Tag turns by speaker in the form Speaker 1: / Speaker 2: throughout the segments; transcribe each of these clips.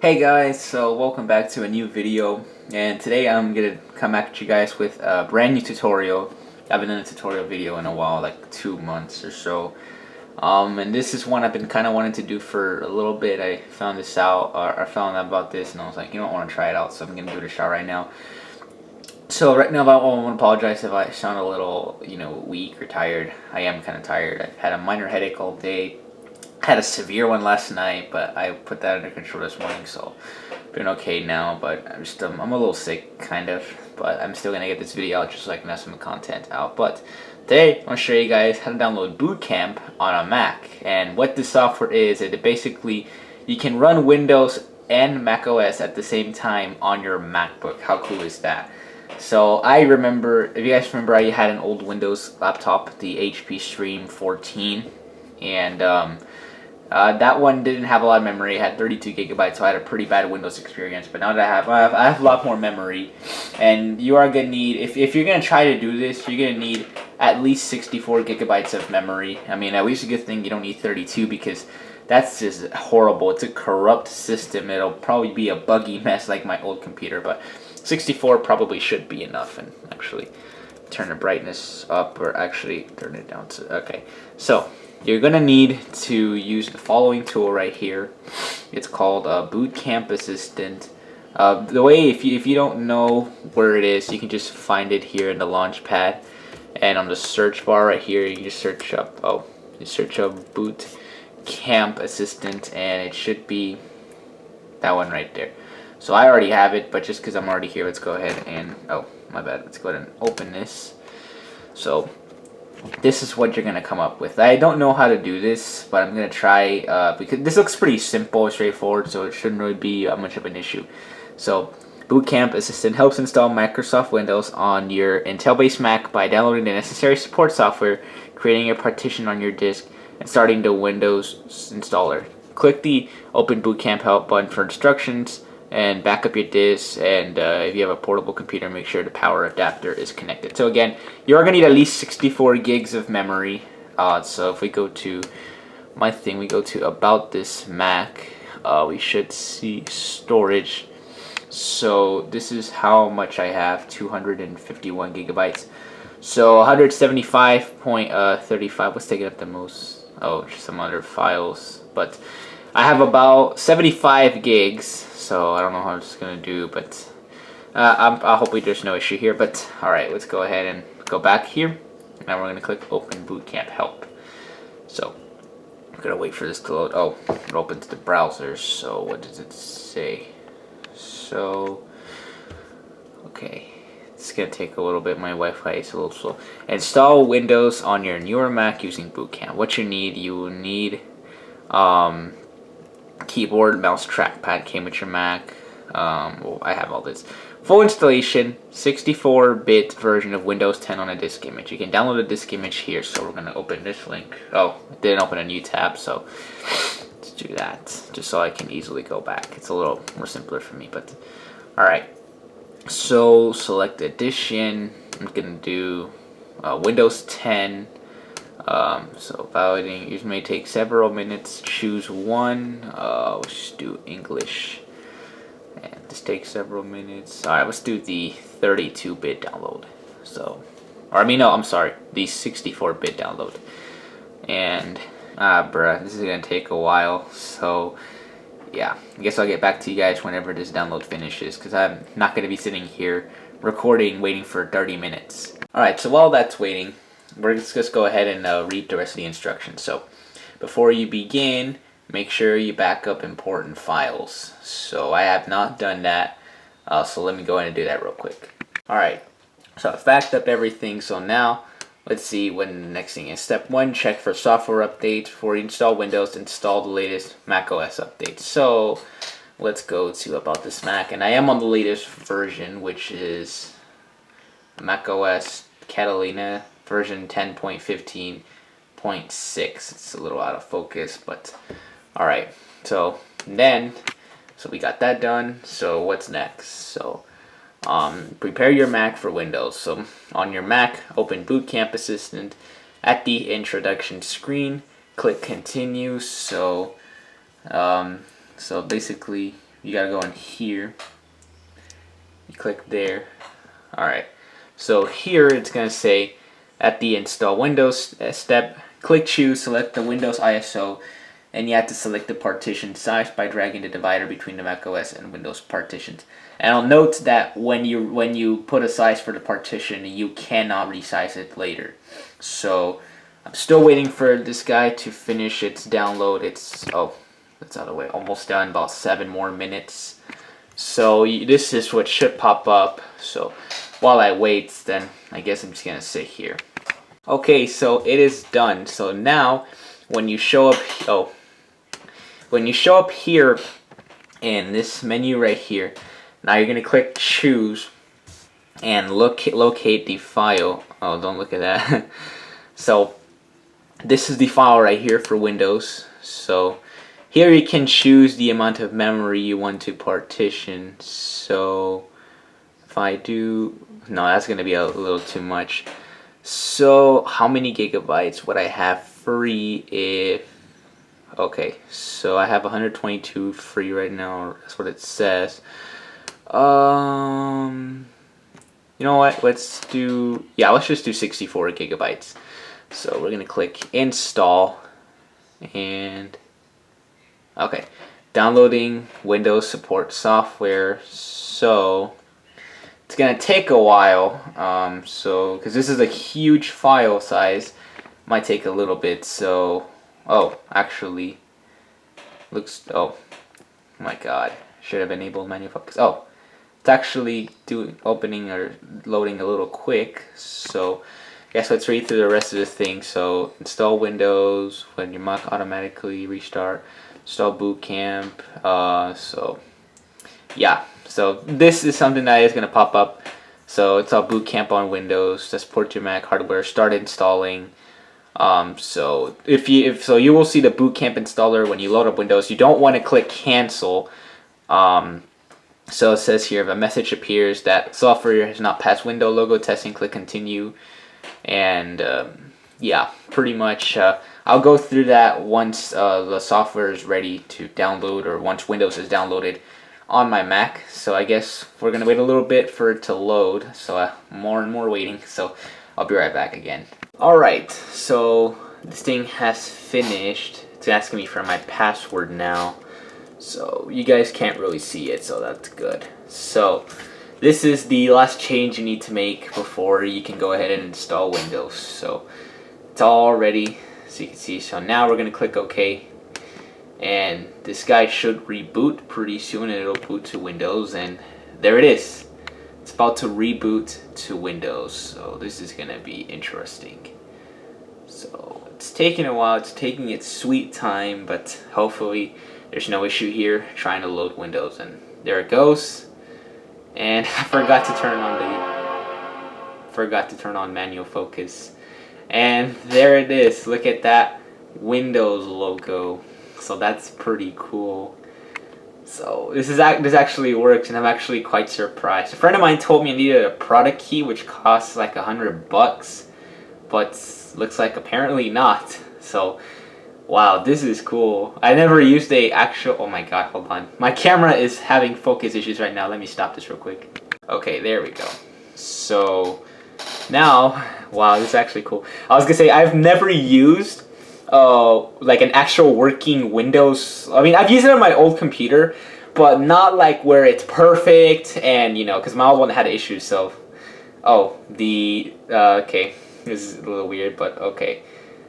Speaker 1: Hey guys, so welcome back to a new video, and today I'm gonna come back at you guys with a brand new tutorial. I haven't done a tutorial video in a while, like 2 months or so. And this is one I've been kind of wanting to do for a little bit. I found this out, or I found out about this, and I was like, you know, I want to try it out, so I'm gonna give it a shot right now. So right now, I want to apologize if I sound a little, weak or tired. I am kind of tired. I've had a minor headache all day. Had a severe one last night, but I put that under control this morning, so doing okay now. But I'm a little sick, kind of. But I'm still gonna get this video out just so I can have some content out. But today, I'm gonna show you guys how to download Boot Camp on a Mac. And what this software is, it basically you can run Windows and Mac OS at the same time on your MacBook. How cool is that? So I remember, if you guys remember, I had an old Windows laptop, the HP Stream 14, and that one didn't have a lot of memory. It had 32 gigabytes, so I had a pretty bad Windows experience. But now that I have a lot more memory, and you are gonna need, if you're gonna try to do this, you're gonna need at least 64 gigabytes of memory. I mean, at least a good thing you don't need 32 because that's just horrible. It's a corrupt system. It'll probably be a buggy mess like my old computer, but 64 probably should be enough. And actually turn the brightness up, or actually turn it down to, okay. So you're gonna need to use the following tool right here. It's called Boot Camp Assistant. The way, if you don't know where it is, you can just find it here in the launch pad, and on the search bar right here, you can just search up Boot Camp Assistant, and it should be that one right there. So I already have it, but just because I'm already here, let's go ahead and, oh, my bad, let's go ahead and open this. So this is what you're going to come up with. I don't know how to do this, but I'm going to try, because this looks pretty simple, straightforward, so it shouldn't really be much of an issue. So Boot Camp Assistant helps install Microsoft Windows on your Intel-based Mac by downloading the necessary support software, creating a partition on your disk, and starting the Windows installer. Click the Open Boot Camp Help button for instructions, and back up your disk, and if you have a portable computer, make sure the power adapter is connected. So again, you're going to need at least 64 gigs of memory. So if we go to my thing, we go to About This Mac, we should see storage. So this is how much I have, 251 gigabytes. So 175.35, what's taking up the most? Oh, just some other files. But I have about 75 gigs, so I don't know how it's going to do, but I hope there's no issue here. But alright, let's go ahead and go back here. Now we're going to click Open Boot Camp Help. So I'm going to wait for this to load. Oh, it opens the browser, so what does it say? So, okay, it's going to take a little bit. My Wi-Fi is a little slow. Install Windows on your newer Mac using Boot Camp. What you will need keyboard, mouse, trackpad came with your Mac. Well, I have all this. Full installation, 64-bit version of Windows 10 on a disk image. You can download a disk image here, so we're going to open this link. Oh, it didn't open a new tab, so let's do that, just so I can easily go back. It's a little more simpler for me, but alright. So, select edition. I'm going to do Windows 10. So validating, it may take several minutes. Choose one. Let's do English, and this takes several minutes. All right, let's do the 32-bit download. So, or I mean, no, I'm sorry, the 64-bit download. And bruh, this is gonna take a while. So yeah, I guess I'll get back to you guys whenever this download finishes, because I'm not gonna be sitting here recording, waiting for 30 minutes. All right, so while that's waiting, we're just go ahead and read the rest of the instructions. So before you begin, make sure you back up important files. So I have not done that, so let me go ahead and do that real quick. Alright, so I've backed up everything. So now let's see what the next thing is. Step 1, check for software updates. Before you install Windows, install the latest Mac OS updates. So let's go to About This Mac, and I am on the latest version, which is Mac OS Catalina version 10.15.6. It's a little out of focus, but alright. So we got that done. So what's next? So prepare your Mac for Windows. So on your Mac, open Boot Camp Assistant. At the introduction screen, click Continue. So basically you gotta go in here. You click there. Alright, so here it's gonna say at the install Windows step, click choose, select the Windows ISO, and you have to select the partition size by dragging the divider between the macOS and Windows partitions. And I'll note that when you put a size for the partition, you cannot resize it later. So I'm still waiting for this guy to finish its download. It's out of the way, almost done, about 7 more minutes. So this is what should pop up. So while I wait, then I guess I'm just gonna sit here. Okay, so it is done. So now when you show up here in this menu right here, now you're gonna click choose and locate the file. Oh, don't look at that. So this is the file right here for Windows. So here you can choose the amount of memory you want to partition. So if I do, no, that's gonna be a little too much. So how many gigabytes would I have free if, okay, so I have 122 free right now. That's what it says. You know what? Let's just do 64 gigabytes. So we're gonna click install, and okay, downloading Windows support software. So it's gonna take a while. So because this is a huge file size, might take a little bit. So actually looks, oh my god, should have enabled manual focus. Oh, it's actually opening or loading a little quick. So I guess let's read through the rest of the thing. So install Windows when your Mac automatically restart. Install Boot Camp. So yeah. So this is something that is gonna pop up. So it's all Boot Camp on Windows. To support your Mac hardware. Start installing. So you will see the Boot Camp installer when you load up Windows. You don't want to click cancel. So it says here, if a message appears that software has not passed window logo testing, click continue. And yeah, pretty much I'll go through that once the software is ready to download, or once Windows is downloaded on my Mac. So I guess we're gonna wait a little bit for it to load. So more and more waiting. So I'll be right back again. Alright, so this thing has finished. It's asking me for my password now. So you guys can't really see it, so that's good. So this is the last change you need to make before you can go ahead and install Windows. So it's all ready, so you can see. So now we're gonna click OK, and this guy should reboot pretty soon, and it'll boot to Windows, and there it is. It's about to reboot to Windows, so this is gonna be interesting. So it's taking a while, it's taking its sweet time, but hopefully there's no issue here trying to load Windows. And there it goes. And I forgot to turn on manual focus. And there it is. Look at that Windows logo. So that's pretty cool. So this actually works, and I'm actually quite surprised. A friend of mine told me I needed a product key, which costs like $100, but looks like apparently not. So wow, this is cool. I never used a actual, oh my god, hold on. My camera is having focus issues right now. Let me stop this real quick. Okay, there we go. So now, wow, this is actually cool. I was gonna say, I've never used like an actual working Windows. I mean, I've used it on my old computer, but not like where it's perfect, and you know, because my old one had issues. So okay, this is a little weird, but okay,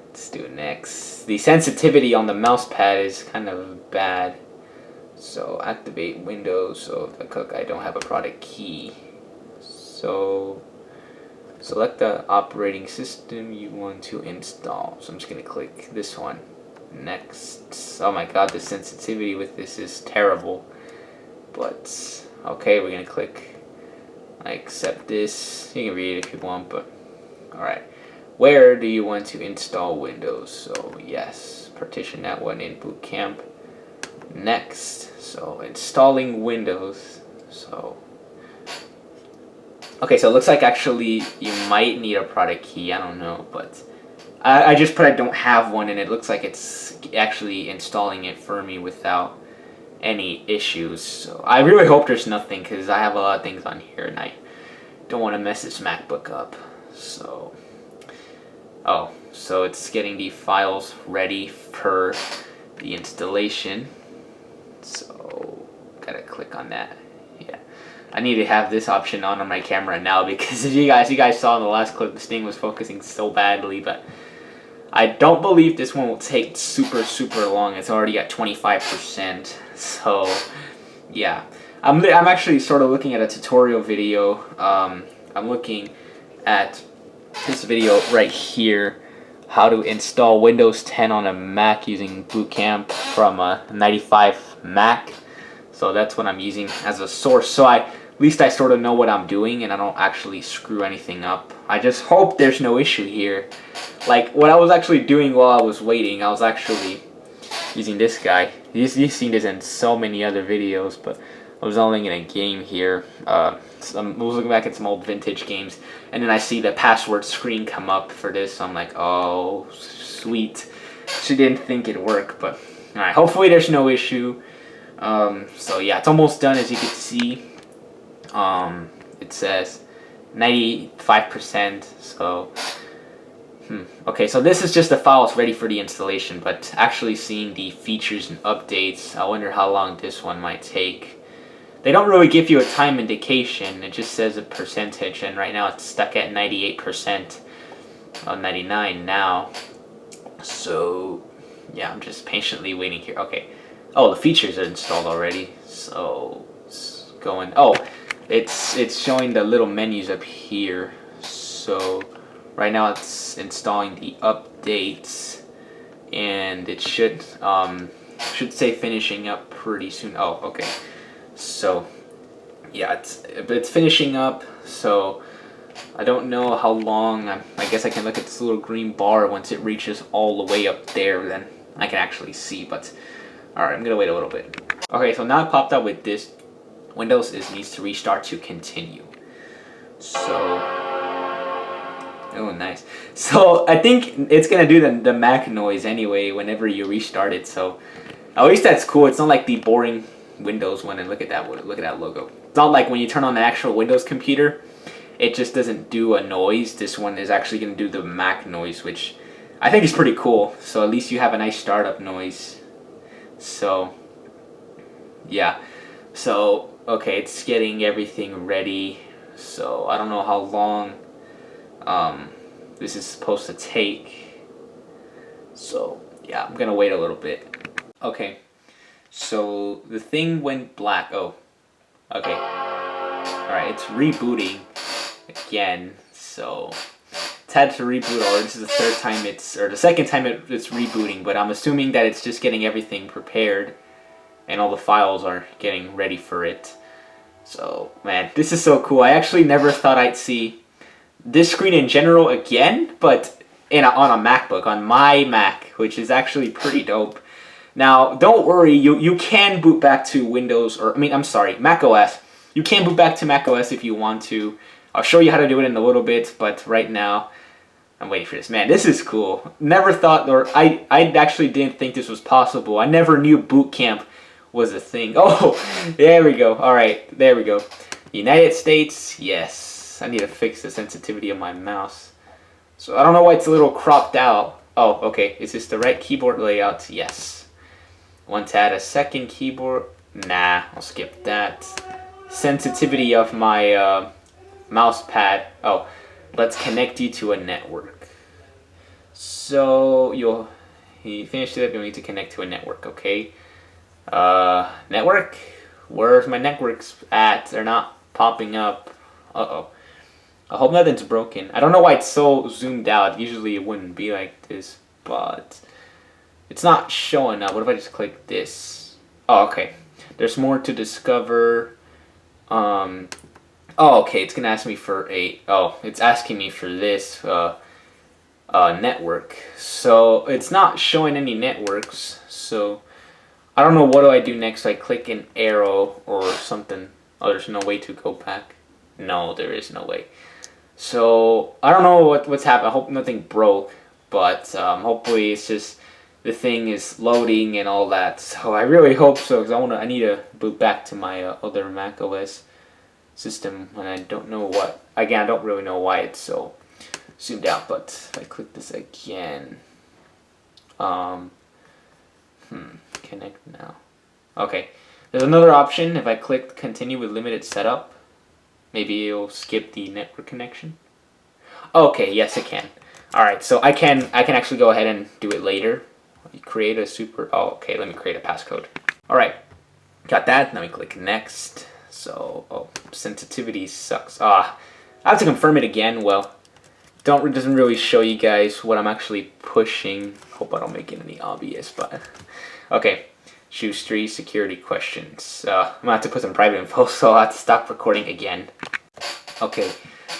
Speaker 1: let's do it next. The sensitivity on the mouse pad is kind of bad. So activate Windows. So if I click, I don't have a product key. So select the operating system you want to install. So I'm just gonna click this one. Next. Oh my god, the sensitivity with this is terrible. But okay, we're gonna click I accept this. You can read it if you want, but alright. Where do you want to install Windows? So yes, partition that one in Boot Camp. Next, so installing Windows. So okay, so it looks like actually you might need a product key. I don't know, but I just put I don't have one, and it looks like it's actually installing it for me without any issues. So I really hope there's nothing, because I have a lot of things on here and I don't want to mess this MacBook up. So, so it's getting the files ready for the installation. So gotta click on that. Yeah, I need to have this option on my camera now, because as you guys saw in the last clip, this thing was focusing so badly. But I don't believe this one will take super long. It's already at 25%. So yeah, I'm actually sort of looking at a tutorial video. I'm looking at this video right here, how to install Windows 10 on a Mac using Boot Camp from a 95 Mac. So that's what I'm using as a source. So at least I sort of know what I'm doing and I don't actually screw anything up. I just hope there's no issue here. Like what I was actually doing while I was waiting, I was actually using this guy. You've seen this in so many other videos, but I was only in a game here. I was looking back at some old vintage games, and then I see the password screen come up for this. So I'm like, oh, sweet. She didn't think it'd work, but alright, hopefully there's no issue. So yeah, it's almost done, as you can see. It says 95%, so okay, so this is just the files ready for the installation, but actually seeing the features and updates, I wonder how long this one might take. They don't really give you a time indication, it just says a percentage, and right now it's stuck at 98%, 99 now. So yeah, I'm just patiently waiting here. Okay, oh, the features are installed already, so it's going, oh, it's showing the little menus up here. So right now it's installing the updates, and it should say finishing up pretty soon. Oh, okay. So yeah, it's finishing up. So I don't know how long. I guess I can look at this little green bar. Once it reaches all the way up there, then I can actually see. But alright, I'm gonna wait a little bit. Okay, so now it popped up with this. Windows needs to restart to continue. So, oh nice. So I think it's gonna do the Mac noise anyway whenever you restart it. So at least that's cool. It's not like the boring Windows one, and look at that logo. It's not like when you turn on the actual Windows computer, it just doesn't do a noise. This one is actually gonna do the Mac noise, which I think is pretty cool. So at least you have a nice startup noise. So yeah. So okay, it's getting everything ready. So I don't know how long this is supposed to take. So yeah, I'm gonna wait a little bit. Okay, so the thing went black. Oh, okay. Alright, it's rebooting again. So it's had to reboot already. This is the third time the second time it's rebooting, but I'm assuming that it's just getting everything prepared and all the files are getting ready for it. So man, this is so cool. I actually never thought I'd see this screen in general again, but on a MacBook, on my Mac, which is actually pretty dope. Now, don't worry, you can boot back to Windows, or I'm sorry, Mac OS. You can boot back to Mac OS if you want to. I'll show you how to do it in a little bit, but right now, I'm waiting for this. Man, this is cool. Never thought, or I actually didn't think this was possible. I never knew Boot Camp was a thing. Oh, there we go. Alright, there we go. United States, yes. I need to fix the sensitivity of my mouse. So I don't know why it's a little cropped out. Oh, okay. Is this the right keyboard layout? Yes. Want to add a second keyboard? Nah, I'll skip that. Sensitivity of my mouse pad. Oh, let's connect you to a network. So you finished it up, you'll need to connect to a network, okay? Network? Where's my networks at? They're not popping up. Uh-oh. I hope nothing's broken. I don't know why it's so zoomed out. Usually it wouldn't be like this, but it's not showing up. What if I just click this? Oh, okay. There's more to discover. Oh, okay. It's gonna ask me for it's asking me for this network. So it's not showing any networks. So I don't know, what do I do next? I click an arrow or something. Oh, there's no way to go back. No, there is no way. So I don't know what's happened. I hope nothing broke, but hopefully it's just the thing is loading and all that. So I really hope so, because I need to boot back to my other Mac OS system, and I don't know what. Again, I don't really know why it's so zoomed out. But if I click this again, connect now. Okay, there's another option. If I click continue with limited setup, maybe it'll skip the network connection. Okay, yes it can. All right, so I can actually go ahead and do it later. Create a super. Oh, okay. Let me create a passcode. All right, got that. Now we click next. So, sensitivity sucks. I have to confirm it again. Well, doesn't really show you guys what I'm actually pushing. Hope I don't make it any obvious, but okay. Choose 3 security questions. I'm gonna have to put some private info, so I'll have to stop recording again. Okay,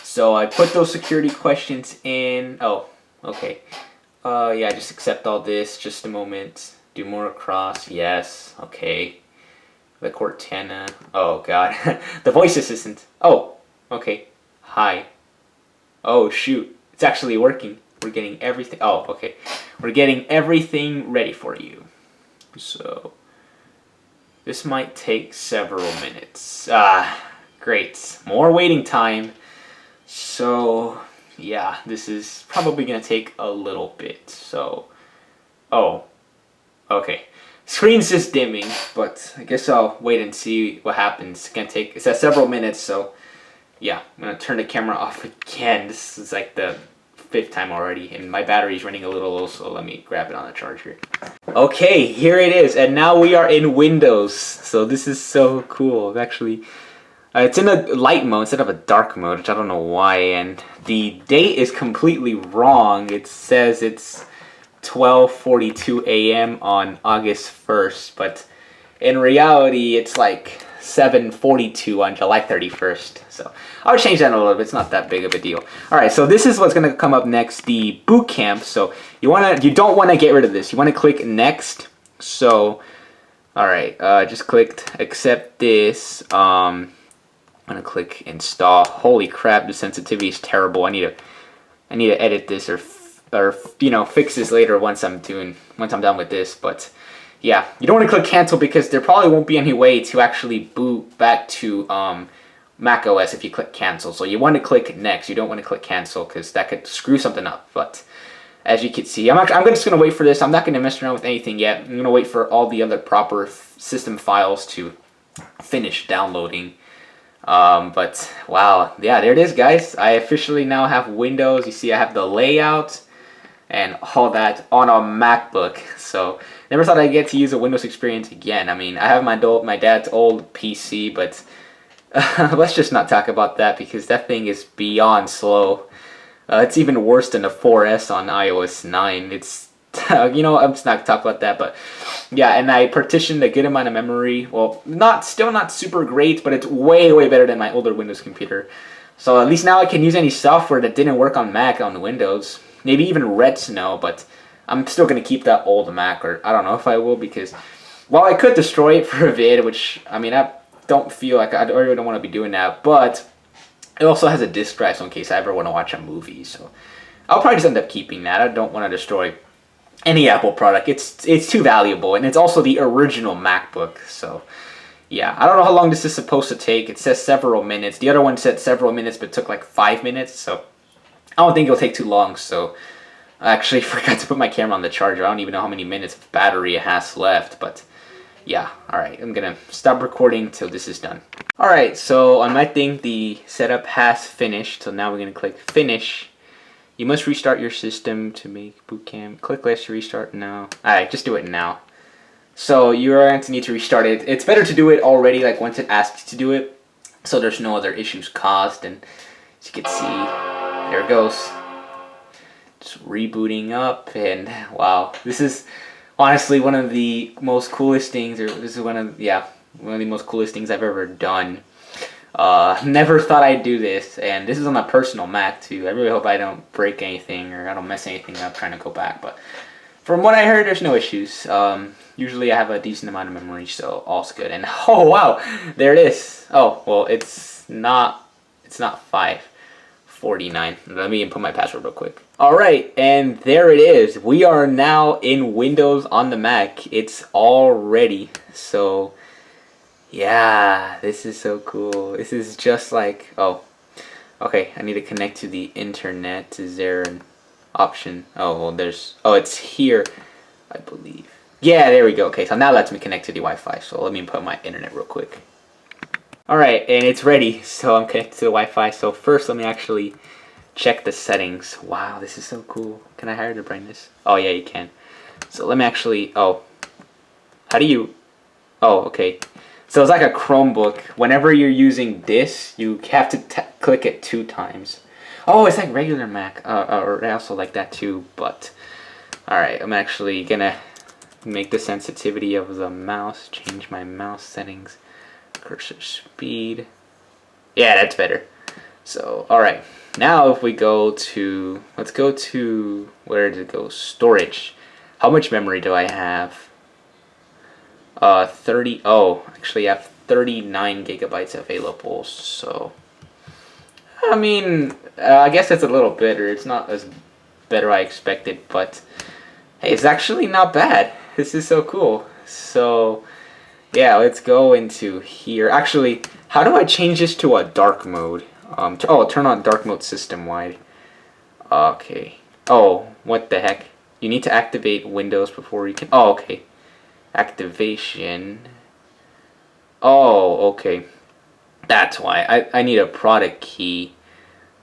Speaker 1: so I put those security questions in. Oh, okay. Yeah, just accept all this. Just a moment. Do more across. Yes. Okay. The Cortana. Oh God. The voice assistant. Oh. Okay. Hi. Oh shoot. It's actually working. We're getting everything. Oh, okay. We're getting everything ready for you. So this might take several minutes. Great. More waiting time. So yeah, this is probably gonna take a little bit. So, oh, okay. Screen's just dimming, but I guess I'll wait and see what happens. It's gonna take. It says several minutes, so yeah, I'm gonna turn the camera off again. This is like the 5th time already, and my battery's running a little low, so let me grab it on the charger. Okay, here it is, and now we are in Windows. So this is so cool. Actually, it's in a light mode instead of a dark mode, which I don't know why, and the date is completely wrong. It says it's 12:42 a.m. on August 1st, but in reality it's like 7:42 on July 31st. So I'll change that a little bit. It's not that big of a deal. All right, so this is what's going to come up next, the boot camp. So you don't want to get rid of this. You want to click next. So all right, just clicked accept this. I'm gonna click install. Holy crap, the sensitivity is terrible. I need to edit this or fix this later once I'm done with this. But yeah, you don't want to click cancel because there probably won't be any way to actually boot back to Mac OS if you click cancel. So you want to click next. You don't want to click cancel because that could screw something up. But as you can see, I'm just gonna wait for this. I'm not gonna mess around with anything yet. I'm gonna wait for all the other proper system files to finish downloading. But wow, yeah, there it is, guys. I officially now have Windows. You see I have the layout and all that on a MacBook. So never thought I'd get to use a Windows experience again. I mean, I have my dad's old PC, but let's just not talk about that because that thing is beyond slow. It's even worse than the 4S on iOS 9. It's I'm just not gonna talk about that, but yeah, and I partitioned a good amount of memory. Well, still not super great, but it's way better than my older Windows computer. So at least now I can use any software that didn't work on Mac on the Windows. Maybe even Red Snow, but I'm still gonna keep that old Mac, or I don't know if I will, because while I could destroy it for a vid, which I mean I don't feel like I really don't want to be doing that, but it also has a disk drive, so in case I ever want to watch a movie, so I'll probably just end up keeping that. I don't want to destroy any Apple product. It's too valuable, and it's also the original MacBook. So yeah, I don't know how long this is supposed to take. It says several minutes. The other one said several minutes, but took like 5 minutes. So I don't think it'll take too long. So I actually forgot to put my camera on the charger. I don't even know how many minutes of battery it has left, but yeah. All right, I'm gonna stop recording till this is done. All right, so on my thing, the setup has finished. So now we're gonna click finish. You must restart your system to make boot camp. Click let's restart now. Alright, just do it now. So you're going to need to restart it. It's better to do it already, like once it asks you to do it, so there's no other issues caused. And as you can see, there it goes. Just rebooting up, and wow, this is honestly one of the most coolest things, or this is one of the most coolest things I've ever done. Never thought I'd do this, and this is on a personal Mac too. I really hope I don't break anything or I don't mess anything up trying to go back, but from what I heard, there's no issues. Usually I have a decent amount of memory, so all's good. And oh wow, there it is. Oh well, it's not 5. 49. Let me input my password real quick. Alright, and there it is. We are now in Windows on the Mac. It's all ready. So, yeah, this is so cool. This is just like, oh, okay, I need to connect to the internet. Is there an option? Oh, well, there's, oh, it's here, I believe. Yeah, there we go. Okay, so now it lets me connect to the Wi-Fi. So let me input my internet real quick. Alright, and it's ready. So I'm connected to the Wi-Fi. So first, let me actually check the settings. Wow, this is so cool. Can I higher the brightness? Oh, yeah, you can. So let me actually, oh, how do you, oh, okay. So it's like a Chromebook. Whenever you're using this, you have to click it 2 times. Oh, it's like regular Mac, or I also like that too, but, alright, I'm actually gonna make the sensitivity of the mouse, change my mouse settings, cursor speed. Yeah, that's better. So, alright, now if we go to, let's go to, where did it go? Storage. How much memory do I have? 30, oh, actually I have 39 gigabytes available, so, I mean, I guess it's a little better. It's not as better I expected, but, hey, it's actually not bad. This is so cool. So, yeah, let's go into here. Actually, how do I change this to a dark mode? Oh, turn on dark mode system-wide. Okay. Oh, what the heck? You need to activate Windows before you can, oh, okay. Activation. Oh, okay. That's why. I need a product key.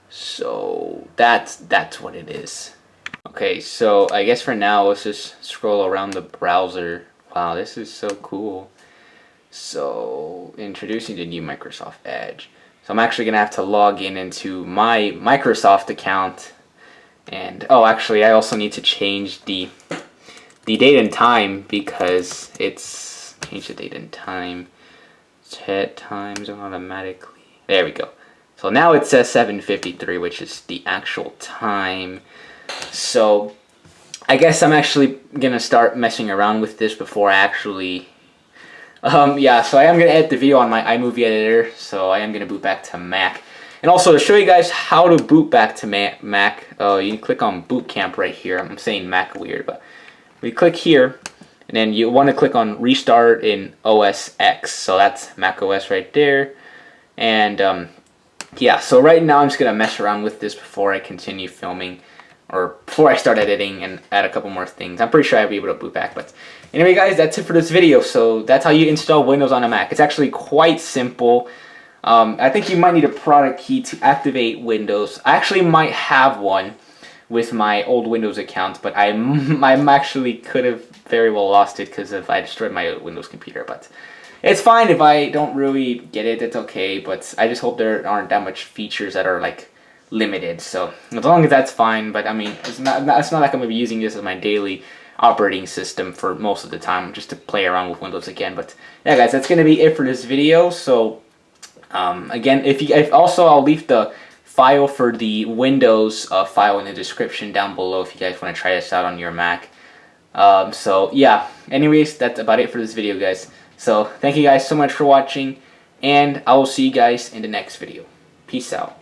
Speaker 1: So that's what it is. Okay, so I guess for now let's just scroll around the browser. Wow, this is so cool. So introducing the new Microsoft Edge. So I'm actually gonna have to log in into my Microsoft account. And oh, actually I also need to change the date and time, because it's change the date and time. Set times automatically. There we go. So now it says 7:53, which is the actual time. So I guess I'm actually gonna start messing around with this before I actually yeah, so I am gonna edit the video on my iMovie editor, so I am gonna boot back to Mac. And also to show you guys how to boot back to Mac, you can click on Boot Camp right here. I'm saying Mac weird, but we click here, and then you want to click on Restart in OS X. So that's Mac OS right there. And yeah, so right now I'm just going to mess around with this before I continue filming, or before I start editing and add a couple more things. I'm pretty sure I'll be able to boot back. But anyway, guys, that's it for this video. So that's how you install Windows on a Mac. It's actually quite simple. I think you might need a product key to activate Windows. I actually might have one with my old Windows account, but I actually could have very well lost it because if I destroyed my Windows computer. But it's fine if I don't really get it. It's okay. But I just hope there aren't that much features that are like limited. So as long as that's fine. But I mean, it's not like I'm gonna be using this as my daily operating system for most of the time, just to play around with Windows again. But yeah, guys, that's gonna be it for this video. So again, if also I'll leave the file for the Windows file in the description down below if you guys want to try this out on your Mac. So yeah, anyways, that's about it for this video, guys. So thank you guys so much for watching, and I will see you guys in the next video. Peace out.